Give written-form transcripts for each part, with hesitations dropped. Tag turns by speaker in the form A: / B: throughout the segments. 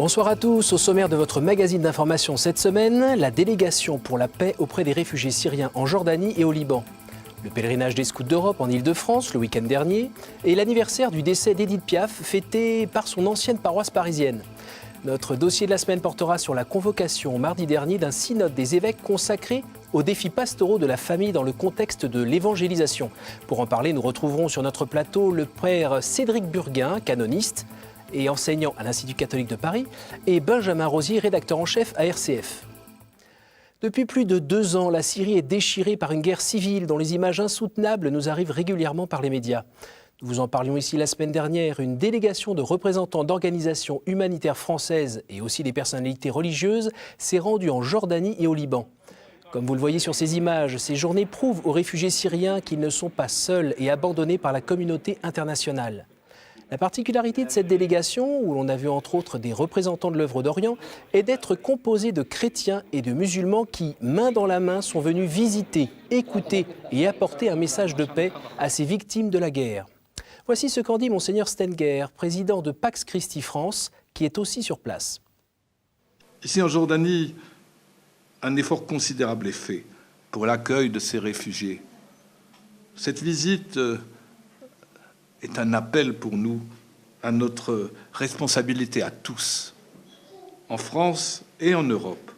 A: Bonsoir à tous. Au sommaire de votre magazine d'information cette semaine, la délégation pour la paix auprès des réfugiés syriens en Jordanie et au Liban. Le pèlerinage des scouts d'Europe en Île-de-France le week-end dernier et l'anniversaire du décès d'Édith Piaf fêté par son ancienne paroisse parisienne. Notre dossier de la semaine portera sur la convocation mardi dernier d'un synode des évêques consacré aux défis pastoraux de la famille dans le contexte de l'évangélisation. Pour en parler, nous retrouverons sur notre plateau le père Cédric Burguin, canoniste et enseignant à l'Institut catholique de Paris, et Benjamin Rosier, rédacteur en chef à RCF. Depuis plus de 2 ans, la Syrie est déchirée par une guerre civile dont les images insoutenables nous arrivent régulièrement par les médias. Nous vous en parlions ici la semaine dernière, une délégation de représentants d'organisations humanitaires françaises et aussi des personnalités religieuses s'est rendue en Jordanie et au Liban. Comme vous le voyez sur ces images, ces journées prouvent aux réfugiés syriens qu'ils ne sont pas seuls et abandonnés par la communauté internationale. La particularité de cette délégation, où l'on a vu entre autres des représentants de l'œuvre d'Orient, est d'être composée de chrétiens et de musulmans qui, main dans la main, sont venus visiter, écouter et apporter un message de paix à ces victimes de la guerre. Voici ce qu'en dit Monseigneur Stenger, président de Pax Christi France, qui est aussi sur place.
B: Ici en Jordanie, un effort considérable est fait pour l'accueil de ces réfugiés. Cette visite est un appel pour nous à notre responsabilité à tous, en France et en Europe,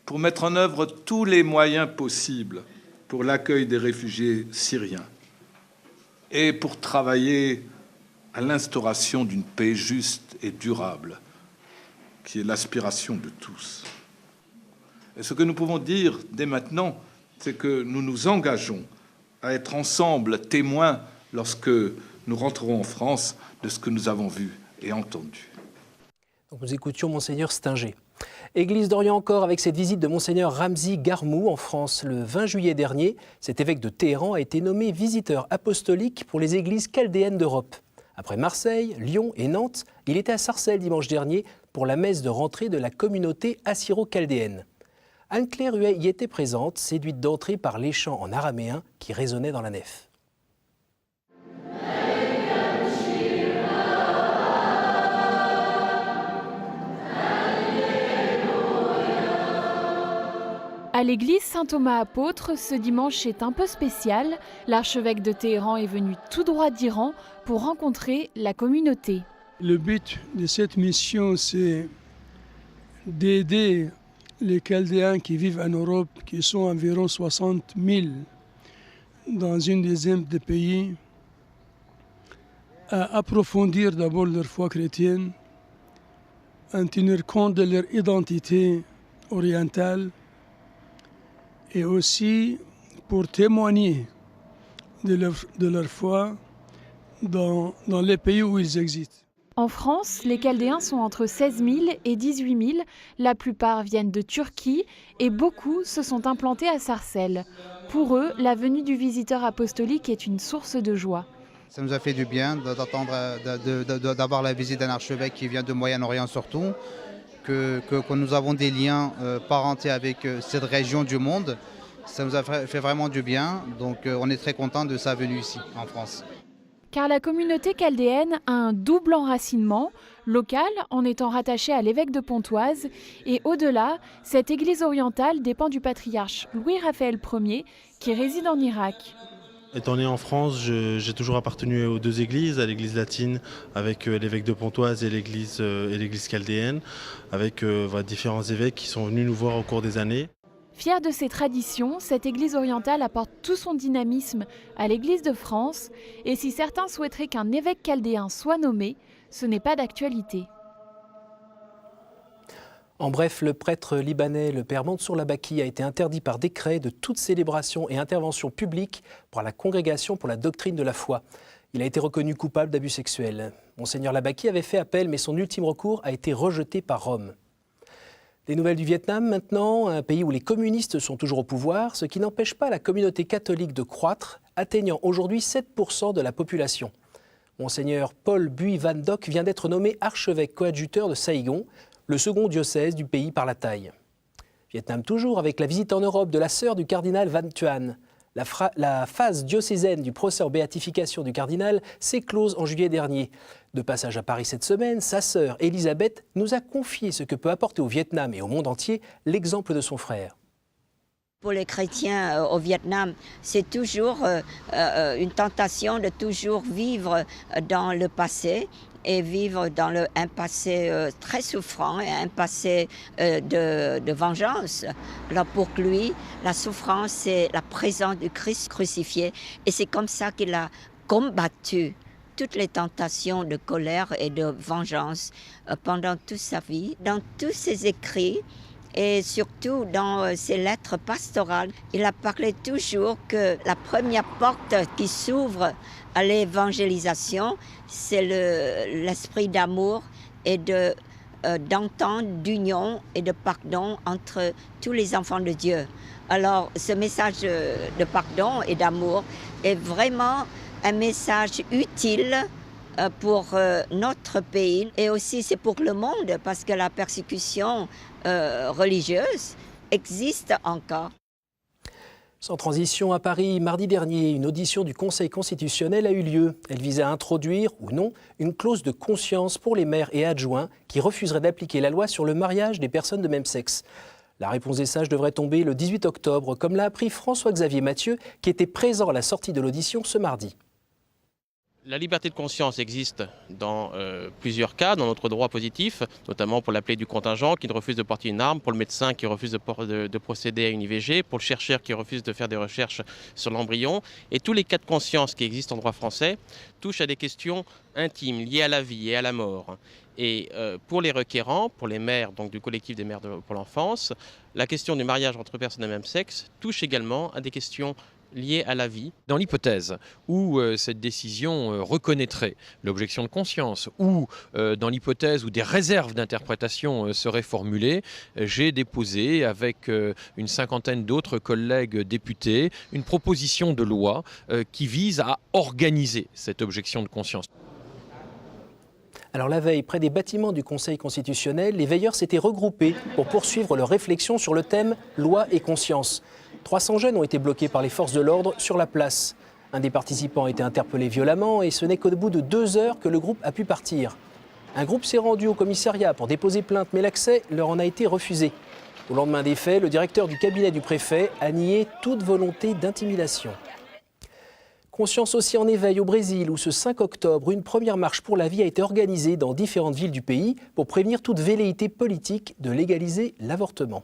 B: pour mettre en œuvre tous les moyens possibles pour l'accueil des réfugiés syriens et pour travailler à l'instauration d'une paix juste et durable, qui est l'aspiration de tous. Et ce que nous pouvons dire dès maintenant, c'est que nous nous engageons à être ensemble témoins lorsque nous rentrerons en France de ce que nous avons vu et entendu.
A: Nous écoutions Monseigneur Stenger. Église d'Orient encore avec cette visite de Monseigneur Ramzi Garmou en France le 20 juillet dernier. Cet évêque de Téhéran a été nommé visiteur apostolique pour les églises chaldéennes d'Europe. Après Marseille, Lyon et Nantes, il était à Sarcelles dimanche dernier pour la messe de rentrée de la communauté assyro-chaldéenne. Anne-Claire Huet y était présente, séduite d'entrée par les chants en araméen qui résonnaient dans la nef.
C: À l'église Saint-Thomas Apôtre, ce dimanche est un peu spécial. L'archevêque de Téhéran est venu tout droit d'Iran pour rencontrer la communauté.
D: Le but de cette mission, c'est d'aider les Chaldéens qui vivent en Europe, qui sont environ 60 000 dans une dizaine de pays, à approfondir d'abord leur foi chrétienne, à tenir compte de leur identité orientale, et aussi pour témoigner de leur foi dans les pays où ils existent.
C: En France, les Chaldéens sont entre 16 000 et 18 000. La plupart viennent de Turquie et beaucoup se sont implantés à Sarcelles. Pour eux, la venue du visiteur apostolique est une source de joie.
E: Ça nous a fait du bien d'avoir la visite d'un archevêque qui vient de Moyen-Orient surtout, que nous avons des liens parentés avec cette région du monde. Ça nous a fait vraiment du bien, donc on est très content de sa venue ici en France.
C: Car la communauté chaldéenne a un double enracinement, local en étant rattachée à l'évêque de Pontoise, et au-delà, cette église orientale dépend du patriarche Louis-Raphaël Ier qui réside en Irak.
F: Étant né en France, j'ai toujours appartenu aux 2 églises, à l'église latine avec l'évêque de Pontoise et l'église chaldéenne, avec différents évêques qui sont venus nous voir au cours des années.
C: Fière de ses traditions, cette église orientale apporte tout son dynamisme à l'église de France, et si certains souhaiteraient qu'un évêque chaldéen soit nommé, ce n'est pas d'actualité.
A: En bref, le prêtre libanais, le père Mansour Labaki, a été interdit par décret de toute célébration et intervention publique par la Congrégation pour la doctrine de la foi. Il a été reconnu coupable d'abus sexuels. Monseigneur Labaki avait fait appel, mais son ultime recours a été rejeté par Rome. Des nouvelles du Vietnam maintenant, un pays où les communistes sont toujours au pouvoir, ce qui n'empêche pas la communauté catholique de croître, atteignant aujourd'hui 7% de la population. Monseigneur Paul Bui Van Doc vient d'être nommé archevêque coadjuteur de Saigon, le second diocèse du pays par la taille. Vietnam toujours, avec la visite en Europe de la sœur du cardinal Van Thuan. La phase diocésaine du procès en béatification du cardinal s'est close en juillet dernier. De passage à Paris cette semaine, sa sœur Elisabeth nous a confié ce que peut apporter au Vietnam et au monde entier l'exemple de son frère.
G: Pour les chrétiens au Vietnam, c'est toujours une tentation de toujours vivre dans le passé et vivre dans un passé très souffrant et un passé de vengeance. Alors pour lui, la souffrance, c'est la présence du Christ crucifié et c'est comme ça qu'il a combattu toutes les tentations de colère et de vengeance pendant toute sa vie. Dans tous ses écrits, et surtout dans ses lettres pastorales, il a parlé toujours que la première porte qui s'ouvre à l'évangélisation, c'est l'esprit d'amour et d'entente, d'union et de pardon entre tous les enfants de Dieu. Alors ce message de pardon et d'amour est vraiment un message utile pour notre pays et aussi c'est pour le monde parce que la persécution religieuse existe encore.
A: Sans transition, à Paris, mardi dernier, une audition du Conseil constitutionnel a eu lieu. Elle visait à introduire, ou non, une clause de conscience pour les maires et adjoints qui refuseraient d'appliquer la loi sur le mariage des personnes de même sexe. La réponse des sages devrait tomber le 18 octobre, comme l'a appris François-Xavier Mathieu, qui était présent à la sortie de l'audition ce mardi.
H: La liberté de conscience existe dans plusieurs cas, dans notre droit positif, notamment pour l'appelé du contingent qui refuse de porter une arme, pour le médecin qui refuse de procéder à une IVG, pour le chercheur qui refuse de faire des recherches sur l'embryon. Et tous les cas de conscience qui existent en droit français touchent à des questions intimes liées à la vie et à la mort. Et pour les requérants, pour les maires donc du collectif des maires pour l'enfance, la question du mariage entre personnes de même sexe touche également à des questions liées à la vie.
I: Dans l'hypothèse où cette décision reconnaîtrait l'objection de conscience ou dans l'hypothèse où des réserves d'interprétation seraient formulées, j'ai déposé avec une cinquantaine d'autres collègues députés une proposition de loi qui vise à organiser cette objection de conscience.
A: Alors la veille, près des bâtiments du Conseil constitutionnel, les veilleurs s'étaient regroupés pour poursuivre leur réflexion sur le thème « Loi et conscience ». 300 jeunes ont été bloqués par les forces de l'ordre sur la place. Un des participants a été interpellé violemment et ce n'est qu'au bout de 2 heures que le groupe a pu partir. Un groupe s'est rendu au commissariat pour déposer plainte, mais l'accès leur en a été refusé. Au lendemain des faits, le directeur du cabinet du préfet a nié toute volonté d'intimidation. Conscience aussi en éveil au Brésil, où ce 5 octobre, une première marche pour la vie a été organisée dans différentes villes du pays pour prévenir toute velléité politique de légaliser l'avortement.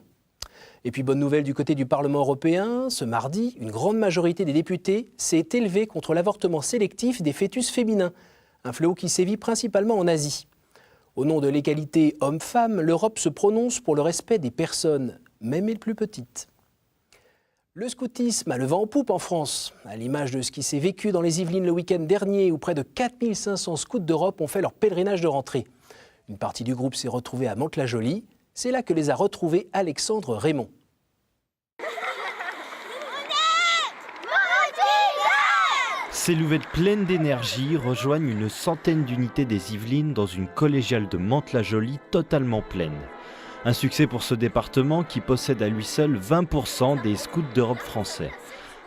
A: Et puis bonne nouvelle du côté du Parlement européen, ce mardi, une grande majorité des députés s'est élevée contre l'avortement sélectif des fœtus féminins, un fléau qui sévit principalement en Asie. Au nom de l'égalité homme-femme, l'Europe se prononce pour le respect des personnes, même les plus petites. Le scoutisme a le vent en poupe en France, à l'image de ce qui s'est vécu dans les Yvelines le week-end dernier, où près de 4500 scouts d'Europe ont fait leur pèlerinage de rentrée. Une partie du groupe s'est retrouvée à Mantes-la-Jolie. C'est là que les a retrouvés Alexandre Raymond.
J: Ces louvettes pleines d'énergie rejoignent une centaine d'unités des Yvelines dans une collégiale de Mantes-la-Jolie totalement pleine. Un succès pour ce département qui possède à lui seul 20% des scouts d'Europe français.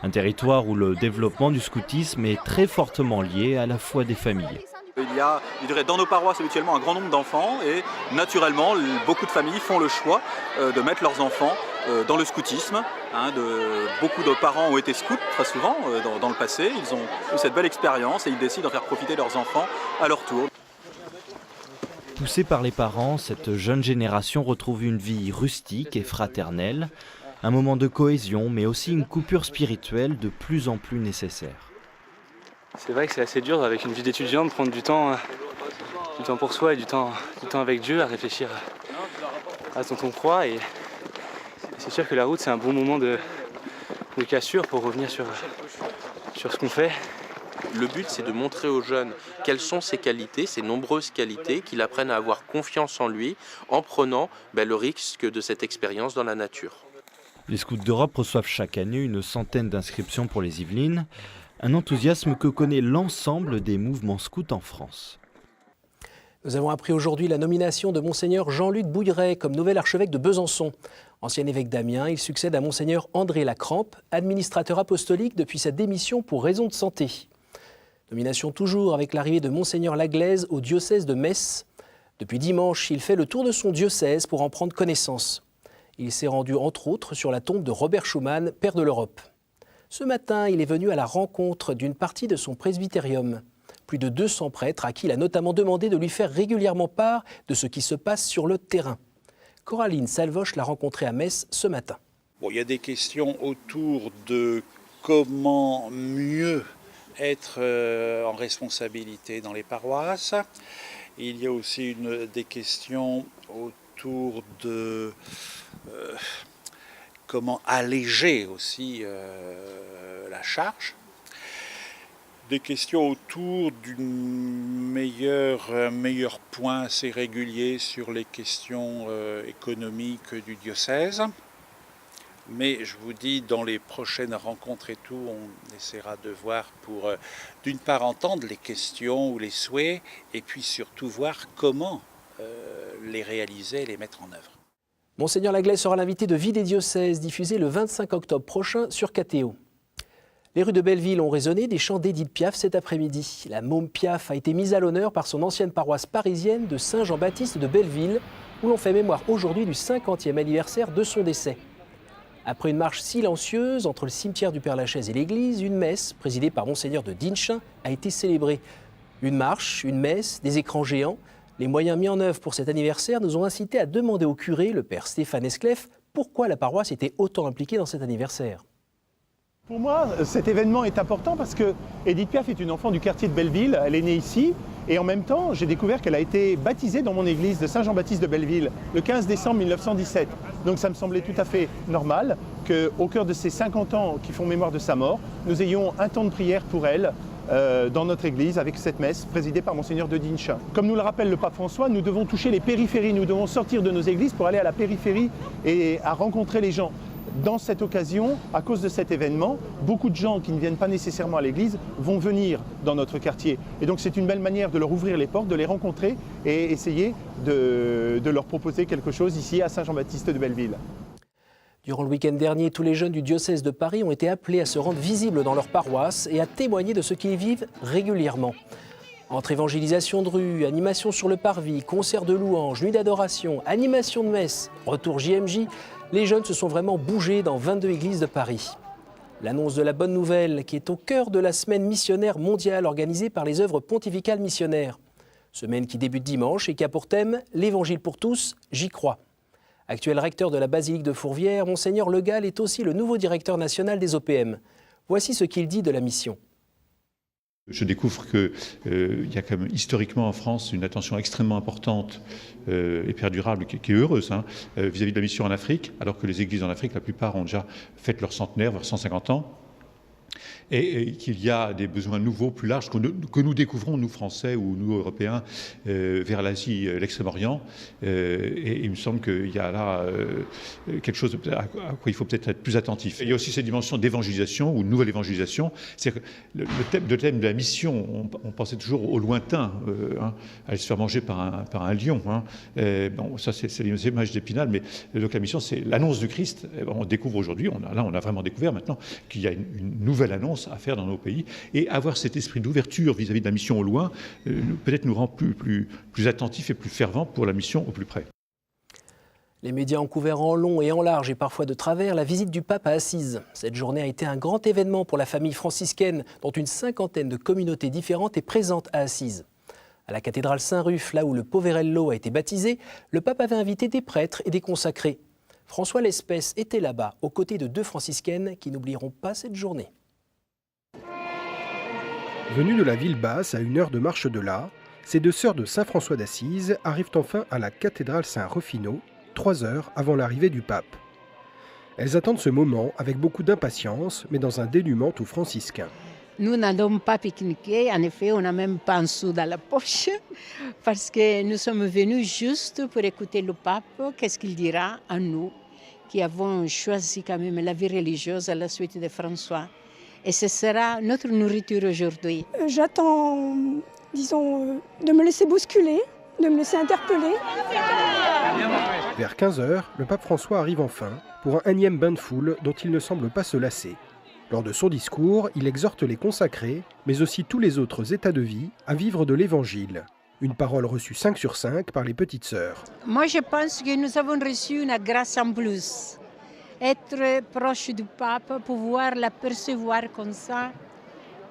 J: Un territoire où le développement du scoutisme est très fortement lié à la foi des familles.
K: Il y a, dans nos paroisses habituellement un grand nombre d'enfants et naturellement beaucoup de familles font le choix de mettre leurs enfants dans le scoutisme. Beaucoup de parents ont été scouts très souvent dans le passé, ils ont eu cette belle expérience et ils décident d'en faire profiter leurs enfants à leur tour.
J: Poussée par les parents, cette jeune génération retrouve une vie rustique et fraternelle, un moment de cohésion mais aussi une coupure spirituelle de plus en plus nécessaire.
L: C'est vrai que c'est assez dur avec une vie d'étudiant de prendre du temps pour soi et du temps avec Dieu, à réfléchir à son croix. Et c'est sûr que la route c'est un bon moment de cassure pour revenir sur ce qu'on fait.
M: Le but c'est de montrer aux jeunes quelles sont ses qualités, ses nombreuses qualités, qu'il apprenne à avoir confiance en lui en prenant le risque de cette expérience dans la nature.
J: Les scouts d'Europe reçoivent chaque année une centaine d'inscriptions pour les Yvelines. Un enthousiasme que connaît l'ensemble des mouvements scouts en France.
A: Nous avons appris aujourd'hui la nomination de Monseigneur Jean-Luc Bouilleret comme nouvel archevêque de Besançon. Ancien évêque d'Amiens, il succède à Monseigneur André Lacrampe, administrateur apostolique depuis sa démission pour raison de santé. Nomination toujours avec l'arrivée de Monseigneur Laglaise au diocèse de Metz. Depuis dimanche, il fait le tour de son diocèse pour en prendre connaissance. Il s'est rendu entre autres sur la tombe de Robert Schuman, père de l'Europe. Ce matin, il est venu à la rencontre d'une partie de son presbytérium. Plus de 200 prêtres à qui il a notamment demandé de lui faire régulièrement part de ce qui se passe sur le terrain. Coraline Salvoche l'a rencontré à Metz ce matin.
N: Bon, il y a des questions autour de comment mieux être en responsabilité dans les paroisses. Il y a aussi des questions autour de comment alléger aussi la charge. Des questions autour d'un meilleur point assez régulier sur les questions économiques du diocèse. Mais je vous dis, dans les prochaines rencontres et tout, on essaiera de voir pour, d'une part, entendre les questions ou les souhaits, et puis surtout voir comment les réaliser et les mettre en œuvre.
A: Monseigneur Laglaise sera l'invité de Vie des diocèses, diffusé le 25 octobre prochain sur KTO. Les rues de Belleville ont résonné des chants d'Édith Piaf cet après-midi. La môme Piaf a été mise à l'honneur par son ancienne paroisse parisienne de Saint-Jean-Baptiste de Belleville, où l'on fait mémoire aujourd'hui du 50e anniversaire de son décès. Après une marche silencieuse entre le cimetière du Père-Lachaise et l'église, une messe, présidée par Monseigneur de Dinchin, a été célébrée. Une marche, une messe, des écrans géants. Les moyens mis en œuvre pour cet anniversaire nous ont incité à demander au curé, le père Stéphane Esclef, pourquoi la paroisse était autant impliquée dans cet anniversaire.
O: Pour moi, cet événement est important parce que Édith Piaf est une enfant du quartier de Belleville, elle est née ici, et en même temps, j'ai découvert qu'elle a été baptisée dans mon église de Saint-Jean-Baptiste de Belleville le 15 décembre 1917. Donc ça me semblait tout à fait normal qu'au cœur de ces 50 ans qui font mémoire de sa mort, nous ayons un temps de prière pour elle dans notre église avec cette messe présidée par Monseigneur de Dinchin. Comme nous le rappelle le pape François, nous devons toucher les périphéries, nous devons sortir de nos églises pour aller à la périphérie et à rencontrer les gens. Dans cette occasion, à cause de cet événement, beaucoup de gens qui ne viennent pas nécessairement à l'église vont venir dans notre quartier. Et donc c'est une belle manière de leur ouvrir les portes, de les rencontrer et essayer de leur proposer quelque chose ici à Saint-Jean-Baptiste de Belleville.
A: Durant le week-end dernier, tous les jeunes du diocèse de Paris ont été appelés à se rendre visibles dans leur paroisse et à témoigner de ce qu'ils vivent régulièrement. Entre évangélisation de rue, animation sur le parvis, concert de louanges, nuit d'adoration, animation de messe, retour JMJ, les jeunes se sont vraiment bougés dans 22 églises de Paris. L'annonce de la bonne nouvelle qui est au cœur de la semaine missionnaire mondiale organisée par les œuvres pontificales missionnaires. Semaine qui débute dimanche et qui a pour thème « L'Évangile pour tous, j'y crois ». Actuel recteur de la basilique de Fourvière, Monseigneur Le Gall est aussi le nouveau directeur national des OPM. Voici ce qu'il dit de la mission.
P: Je découvre qu'il y a quand même historiquement en France une attention extrêmement importante et perdurable, qui est heureuse, vis-à-vis de la mission en Afrique, alors que les églises en Afrique, la plupart ont déjà fait leur centenaire, vers 150 ans. Et qu'il y a des besoins nouveaux, plus larges, que nous découvrons, nous Français ou nous Européens, vers l'Asie, l'extrême-orient. Et il me semble qu'il y a là quelque chose à quoi il faut peut-être être plus attentif. Et il y a aussi cette dimension d'évangélisation ou de nouvelle évangélisation. C'est-à-dire que le thème de la mission, on pensait toujours au lointain, aller se faire manger par un lion. Bon, ça, c'est l'image d'Épinal, mais donc la mission, c'est l'annonce du Christ. Et on découvre aujourd'hui, on a vraiment découvert maintenant qu'il y a une nouvelle annonce à faire dans nos pays, et avoir cet esprit d'ouverture vis-à-vis de la mission au loin peut-être nous rend plus attentifs et plus fervents pour la mission au plus près.
A: Les médias ont couvert en long et en large et parfois de travers la visite du pape à Assise. Cette journée a été un grand événement pour la famille franciscaine, dont une cinquantaine de communautés différentes est présente à Assise. À la cathédrale Saint-Ruf, là où le Poverello a été baptisé, le pape avait invité des prêtres et des consacrés. François Lespèce était là-bas, aux côtés de 2 franciscaines qui n'oublieront pas cette journée.
Q: Venues de la ville basse, à 1 heure de marche de là, ces 2 sœurs de Saint François d'Assise arrivent enfin à la cathédrale Saint-Rufino, 3 heures avant l'arrivée du pape. Elles attendent ce moment avec beaucoup d'impatience, mais dans un dénuement tout franciscain.
R: Nous n'allons pas pique-niquer, en effet, on n'a même pas un sou dans la poche, parce que nous sommes venus juste pour écouter le pape, qu'est-ce qu'il dira à nous, qui avons choisi quand même la vie religieuse à la suite de François. Et ce sera notre nourriture aujourd'hui.
S: J'attends, disons, de me laisser bousculer, de me laisser interpeller.
Q: Vers 15 h, le pape François arrive enfin pour un énième bain de foule dont il ne semble pas se lasser. Lors de son discours, il exhorte les consacrés, mais aussi tous les autres états de vie, à vivre de l'Évangile. Une parole reçue 5 sur 5 par les petites sœurs.
R: Moi, je pense que nous avons reçu une grâce en plus. Être proche du pape, pouvoir l'apercevoir comme ça,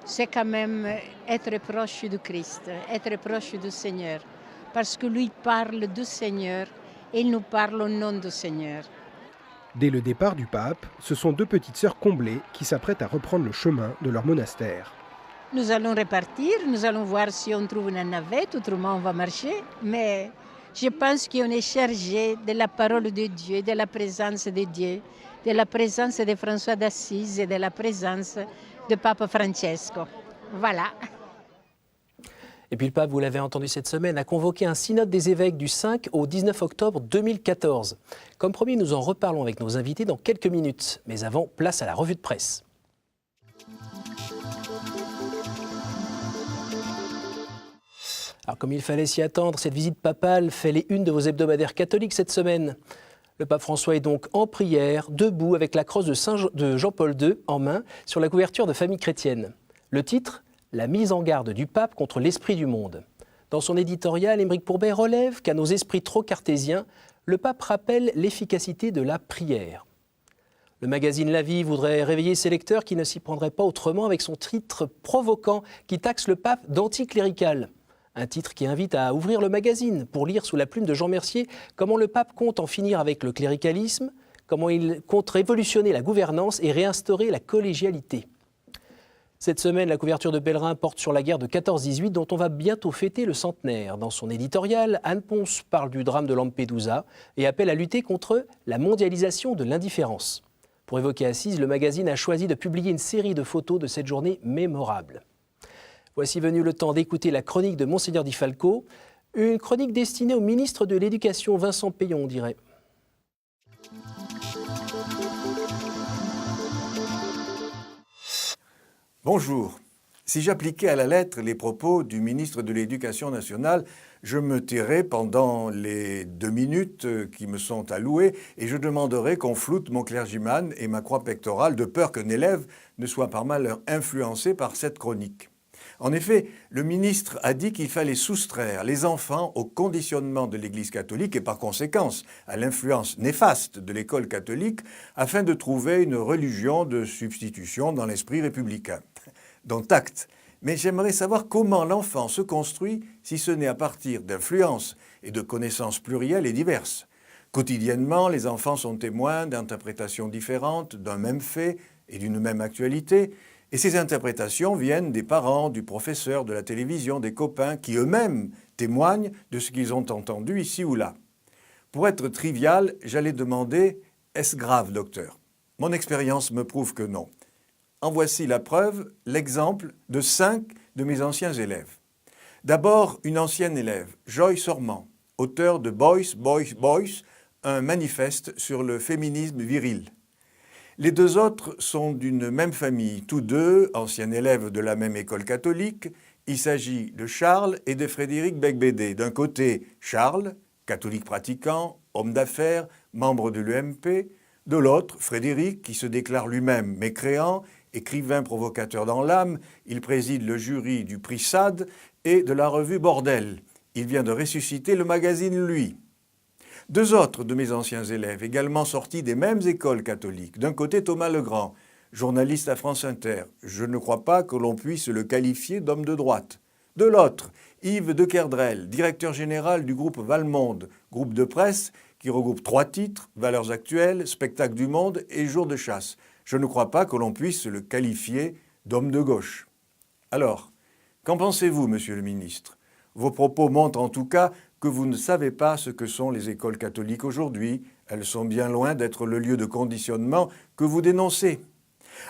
R: c'est quand même être proche du Christ, être proche du Seigneur. Parce que lui parle du Seigneur et il nous parle au nom du Seigneur.
Q: Dès le départ du pape, ce sont 2 petites sœurs comblées qui s'apprêtent à reprendre le chemin de leur monastère.
R: Nous allons repartir, nous allons voir si on trouve une navette, autrement on va marcher. Mais je pense qu'on est chargé de la parole de Dieu, de la présence de Dieu, de la présence de François d'Assise et de la présence de Pape Francesco. Voilà.
A: Et puis le pape, vous l'avez entendu cette semaine, a convoqué un synode des évêques du 5 au 19 octobre 2014. Comme promis, nous en reparlons avec nos invités dans quelques minutes. Mais avant, place à la revue de presse. Alors, comme il fallait s'y attendre, cette visite papale fait les unes de vos hebdomadaires catholiques cette semaine. Le pape François est donc en prière, debout avec la crosse de Jean-Paul II en main sur la couverture de Famille chrétienne. Le titre ? La mise en garde du pape contre l'esprit du monde. Dans son éditorial, Aymeric Pourbet relève qu'à nos esprits trop cartésiens, le pape rappelle l'efficacité de la prière. Le magazine La Vie voudrait réveiller ses lecteurs qui ne s'y prendraient pas autrement avec son titre provoquant qui taxe le pape d'anticlérical. Un titre qui invite à ouvrir le magazine pour lire sous la plume de Jean Mercier comment le pape compte en finir avec le cléricalisme, comment il compte révolutionner la gouvernance et réinstaurer la collégialité. Cette semaine, la couverture de Pèlerin porte sur la guerre de 14-18 dont on va bientôt fêter le centenaire. Dans son éditorial, Anne Ponce parle du drame de Lampedusa et appelle à lutter contre la mondialisation de l'indifférence. Pour évoquer Assise, le magazine a choisi de publier une série de photos de cette journée mémorable. Voici venu le temps d'écouter la chronique de Monseigneur Di Falco, une chronique destinée au ministre de l'Éducation, Vincent Peillon, on dirait.
T: Bonjour. Si j'appliquais à la lettre les propos du ministre de l'Éducation nationale, je me tairais pendant les 2 minutes qui me sont allouées et je demanderais qu'on floute mon clergyman et ma croix pectorale de peur qu'un élève ne soit par malheur influencé par cette chronique. En effet, le ministre a dit qu'il fallait soustraire les enfants au conditionnement de l'Église catholique et par conséquence à l'influence néfaste de l'école catholique afin de trouver une religion de substitution dans l'esprit républicain. Dont acte. Mais j'aimerais savoir comment l'enfant se construit si ce n'est à partir d'influences et de connaissances plurielles et diverses. Quotidiennement, les enfants sont témoins d'interprétations différentes d'un même fait et d'une même actualité, et ces interprétations viennent des parents, du professeur, de la télévision, des copains, qui eux-mêmes témoignent de ce qu'ils ont entendu ici ou là. Pour être trivial, j'allais demander « Est-ce grave, docteur ?» Mon expérience me prouve que non. En voici la preuve, l'exemple de 5 de mes anciens élèves. D'abord, une ancienne élève, Joyce Ormand, auteure de Boys, Boys, Boys, un manifeste sur le féminisme viril. Les 2 autres sont d'une même famille, tous 2 anciens élèves de la même école catholique. Il s'agit de Charles et de Frédéric Becbédé. D'un côté, Charles, catholique pratiquant, homme d'affaires, membre de l'UMP. De l'autre, Frédéric, qui se déclare lui-même mécréant, écrivain provocateur dans l'âme. Il préside le jury du prix Sade et de la revue Bordel. Il vient de ressusciter le magazine Lui. 2 autres de mes anciens élèves, également sortis des mêmes écoles catholiques. D'un côté, Thomas Legrand, journaliste à France Inter. Je ne crois pas que l'on puisse le qualifier d'homme de droite. De l'autre, Yves de Kerdrel, directeur général du groupe Valmonde, groupe de presse qui regroupe 3 titres, Valeurs actuelles, Spectacle du monde et Jour de chasse. Je ne crois pas que l'on puisse le qualifier d'homme de gauche. Alors, qu'en pensez-vous, monsieur le ministre ? Vos propos montrent en tout cas que vous ne savez pas ce que sont les écoles catholiques aujourd'hui. Elles sont bien loin d'être le lieu de conditionnement que vous dénoncez.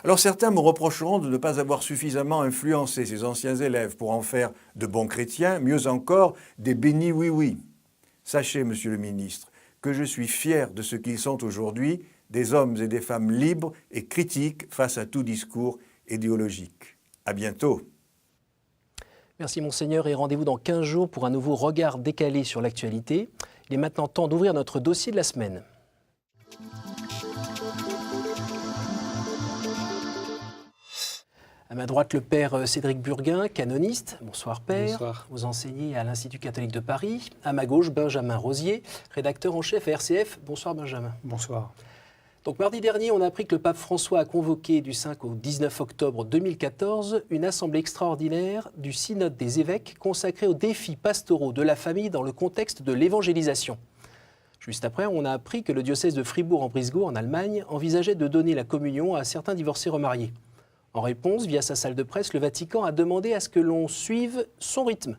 T: Alors certains me reprocheront de ne pas avoir suffisamment influencé ces anciens élèves pour en faire de bons chrétiens, mieux encore, des bénis oui-oui. Sachez, monsieur le ministre, que je suis fier de ce qu'ils sont aujourd'hui, des hommes et des femmes libres et critiques face à tout discours idéologique. À bientôt.
A: Merci Monseigneur et rendez-vous dans 15 jours pour un nouveau regard décalé sur l'actualité. Il est maintenant temps d'ouvrir notre dossier de la semaine. À ma droite, le père Cédric Burguin, canoniste. Bonsoir père.
U: Bonsoir.
A: Vous enseignez à l'Institut catholique de Paris. À ma gauche, Benjamin Rosier, rédacteur en chef à RCF. Bonsoir Benjamin.
U: Bonsoir.
A: Donc mardi dernier, on a appris que le pape François a convoqué du 5 au 19 octobre 2014 une assemblée extraordinaire du synode des évêques consacrée aux défis pastoraux de la famille dans le contexte de l'évangélisation. Juste après, on a appris que le diocèse de Fribourg en Brisgau, en Allemagne, envisageait de donner la communion à certains divorcés remariés. En réponse, via sa salle de presse, le Vatican a demandé à ce que l'on suive son rythme.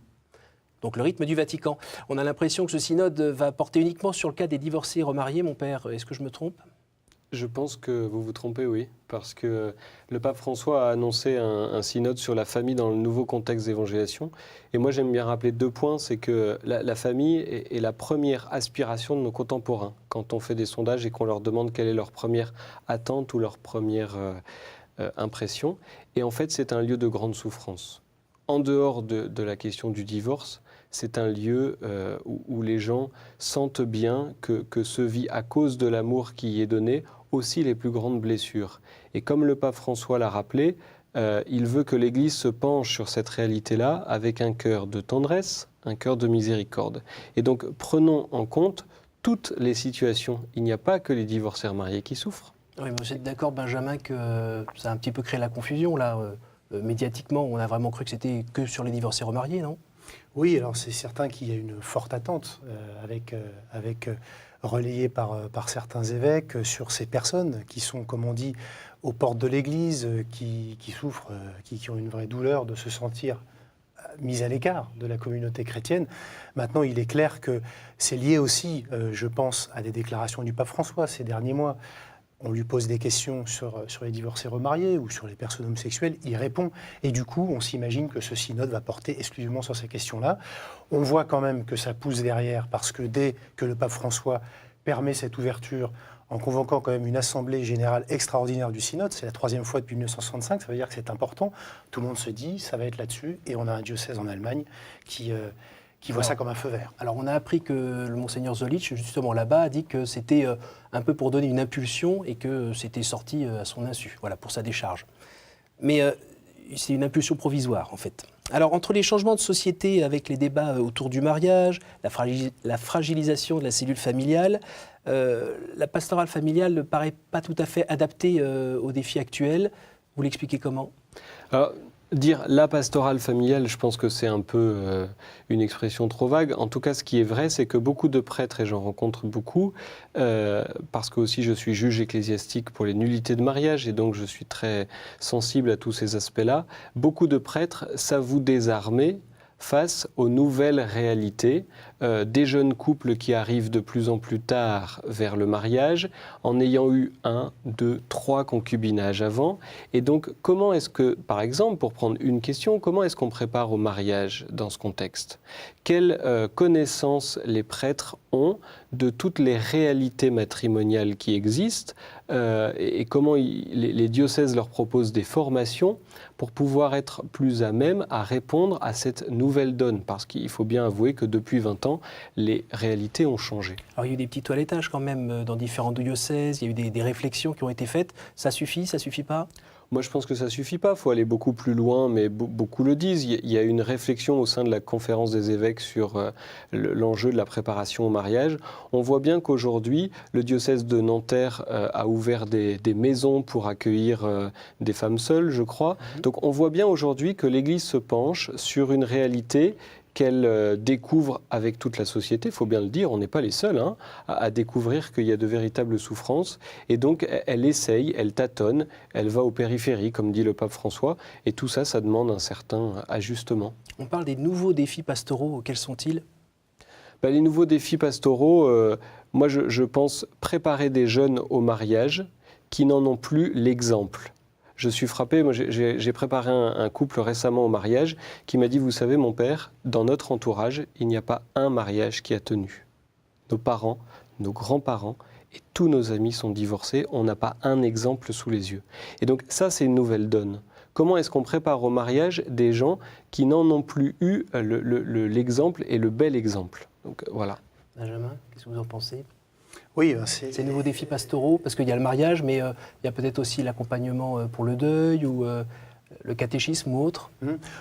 A: Donc le rythme du Vatican. On a l'impression que ce synode va porter uniquement sur le cas des divorcés remariés, mon père. Est-ce que je me trompe ?
U: Je pense que vous vous trompez, oui, parce que le pape François a annoncé un synode sur la famille dans le nouveau contexte d'évangélisation. Et moi, j'aime bien rappeler 2 points. C'est que la famille est la première aspiration de nos contemporains. Quand on fait des sondages et qu'on leur demande quelle est leur première attente ou leur première impression. Et en fait, c'est un lieu de grande souffrance. En dehors de la question du divorce, c'est un lieu où les gens sentent bien que se vit à cause de l'amour qui y est donné aussi les plus grandes blessures. Et comme le pape François l'a rappelé, il veut que l'Église se penche sur cette réalité-là avec un cœur de tendresse, un cœur de miséricorde. Et donc prenons en compte toutes les situations. Il n'y a pas que les divorcés remariés qui souffrent.
A: Oui, mais vous êtes d'accord, Benjamin, que ça a un petit peu créé la confusion, là. Médiatiquement, on a vraiment cru que c'était que sur les divorcés remariés, non ?
U: Oui, alors c'est certain qu'il y a une forte attente relayée par certains évêques sur ces personnes qui sont, comme on dit, aux portes de l'Église, qui souffrent, qui ont une vraie douleur de se sentir mises à l'écart de la communauté chrétienne. Maintenant, il est clair que c'est lié aussi, je pense, à des déclarations du pape François ces derniers mois. On lui pose des questions sur les divorcés remariés ou sur les personnes homosexuelles, il répond. Et du coup, on s'imagine que ce synode va porter exclusivement sur ces questions-là. On voit quand même que ça pousse derrière, parce que dès que le pape François permet cette ouverture, en convoquant quand même une assemblée générale extraordinaire du synode, c'est la 3e fois depuis 1965, ça veut dire que c'est important. Tout le monde se dit, ça va être là-dessus. Et on a un diocèse en Allemagne qui voit ça comme un feu vert.
A: Alors on a appris que le monseigneur Zolich, justement là-bas, a dit que c'était un peu pour donner une impulsion et que c'était sorti à son insu, voilà, pour sa décharge. Mais c'est une impulsion provisoire, en fait. Alors entre les changements de société avec les débats autour du mariage, la fragilisation de la cellule familiale, la pastorale familiale ne paraît pas tout à fait adaptée aux défis actuels. Vous l'expliquez comment ?
U: Alors, dire la pastorale familiale, je pense que c'est un peu une expression trop vague. En tout cas, ce qui est vrai, c'est que beaucoup de prêtres, et j'en rencontre beaucoup, parce que aussi je suis juge ecclésiastique pour les nullités de mariage, et donc je suis très sensible à tous ces aspects-là, beaucoup de prêtres s'avouent désarmés face aux nouvelles réalités des jeunes couples qui arrivent de plus en plus tard vers le mariage, en ayant eu 1, 2, 3 concubinages avant. Et donc, comment est-ce que, par exemple, pour prendre une question, comment est-ce qu'on prépare au mariage dans ce contexte ? Quelles connaissances les prêtres ont de toutes les réalités matrimoniales qui existent et comment les diocèses leur proposent des formations pour pouvoir être plus à même à répondre à cette nouvelle donne. Parce qu'il faut bien avouer que depuis 20 ans, les réalités ont changé.
A: Alors il y a eu des petits toilettages quand même dans différents diocèses, il y a eu des réflexions qui ont été faites. Ça suffit pas ?
U: Moi, je pense que ça ne suffit pas. Il faut aller beaucoup plus loin, mais beaucoup le disent. Il y a une réflexion au sein de la conférence des évêques sur l'enjeu de la préparation au mariage. On voit bien qu'aujourd'hui, le diocèse de Nanterre a ouvert des maisons pour accueillir des femmes seules, je crois. Donc, on voit bien aujourd'hui que l'Église se penche sur une réalité qu'elle découvre avec toute la société, il faut bien le dire, on n'est pas les seuls à découvrir qu'il y a de véritables souffrances. Et donc, elle essaye, elle tâtonne, elle va aux périphéries, comme dit le pape François. Et tout ça, ça demande un certain ajustement.
A: On parle des nouveaux défis pastoraux, quels sont-ils ?
U: Les nouveaux défis pastoraux, moi je pense préparer des jeunes au mariage qui n'en ont plus l'exemple. Je suis frappé, moi j'ai préparé un couple récemment au mariage qui m'a dit, vous savez mon père, dans notre entourage, il n'y a pas un mariage qui a tenu. Nos parents, nos grands-parents et tous nos amis sont divorcés, on n'a pas un exemple sous les yeux. Et donc ça c'est une nouvelle donne. Comment est-ce qu'on prépare au mariage des gens qui n'en ont plus eu l'exemple et le bel exemple ? Donc voilà.
A: Benjamin, qu'est-ce que vous en pensez ?
U: Oui,
A: ces nouveaux défis pastoraux, parce qu'il y a le mariage, mais il y a peut-être aussi l'accompagnement pour le deuil ou le catéchisme ou autre?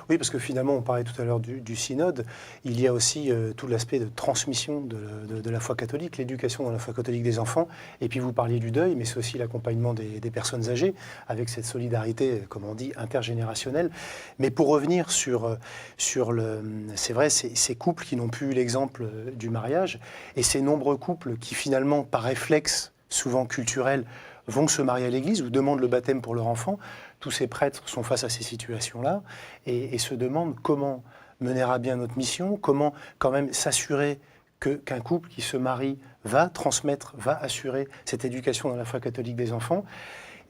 B: Oui, parce que finalement, on parlait tout à l'heure du synode. Il y a aussi tout l'aspect de transmission de la foi catholique, l'éducation dans la foi catholique des enfants. Et puis vous parliez du deuil, mais c'est aussi l'accompagnement des personnes âgées, avec cette solidarité, comme on dit, intergénérationnelle. Mais pour revenir sur c'est vrai, ces couples qui n'ont plus eu l'exemple du mariage, et ces nombreux couples qui finalement, par réflexe, souvent culturel, vont se marier à l'église ou demandent le baptême pour leur enfant. Tous ces prêtres sont face à ces situations-là et se demandent comment mener à bien notre mission, comment quand même s'assurer qu'un couple qui se marie va transmettre, va assurer cette éducation dans la foi catholique des enfants,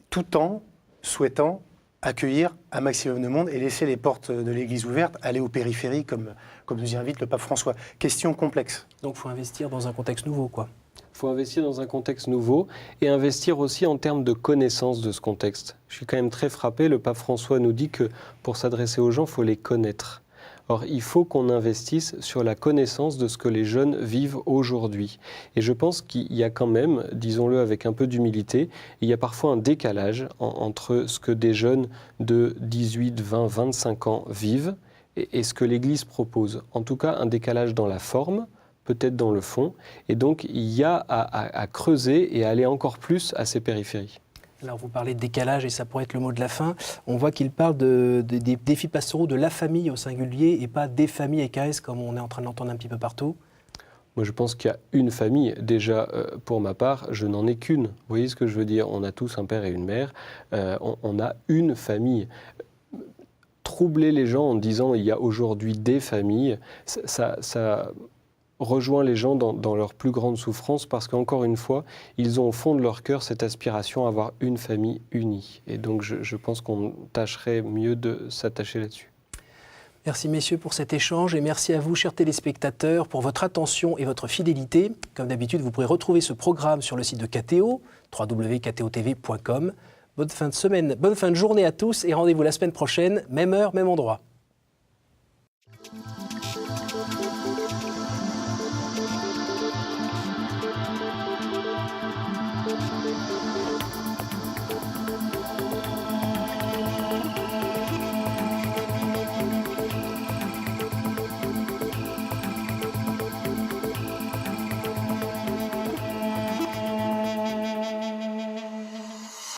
B: tout en souhaitant accueillir un maximum de monde et laisser les portes de l'église ouvertes, aller aux périphéries comme nous y invite le pape François. Question complexe.
A: Donc il faut investir dans un contexte nouveau, quoi.
U: Il faut investir dans un contexte nouveau et investir aussi en termes de connaissance de ce contexte. Je suis quand même très frappé, le pape François nous dit que pour s'adresser aux gens, il faut les connaître. Or, il faut qu'on investisse sur la connaissance de ce que les jeunes vivent aujourd'hui. Et je pense qu'il y a quand même, disons-le avec un peu d'humilité, il y a parfois un décalage entre ce que des jeunes de 18, 20, 25 ans vivent et ce que l'Église propose. En tout cas, un décalage dans la forme, peut-être dans le fond. Et donc, il y a à creuser et à aller encore plus à ces périphéries.
A: Alors, vous parlez de décalage et ça pourrait être le mot de la fin. On voit qu'il parle des défis pastoraux de la famille au singulier et pas des familles EKS comme on est en train de l'entendre un petit peu partout.
U: Moi, je pense qu'il y a une famille. Déjà, pour ma part, je n'en ai qu'une. Vous voyez ce que je veux dire? On a tous un père et une mère. On a une famille. Troubler les gens en disant il y a aujourd'hui des familles, ça rejoint les gens dans leur plus grande souffrance parce qu'encore une fois, ils ont au fond de leur cœur cette aspiration à avoir une famille unie. Et donc je pense qu'on tâcherait mieux de s'attacher là-dessus.
A: Merci messieurs pour cet échange et merci à vous, chers téléspectateurs, pour votre attention et votre fidélité. Comme d'habitude, vous pourrez retrouver ce programme sur le site de KTO, www.ktotv.com. Bonne fin de semaine, bonne fin de journée à tous et rendez-vous la semaine prochaine, même heure, même endroit.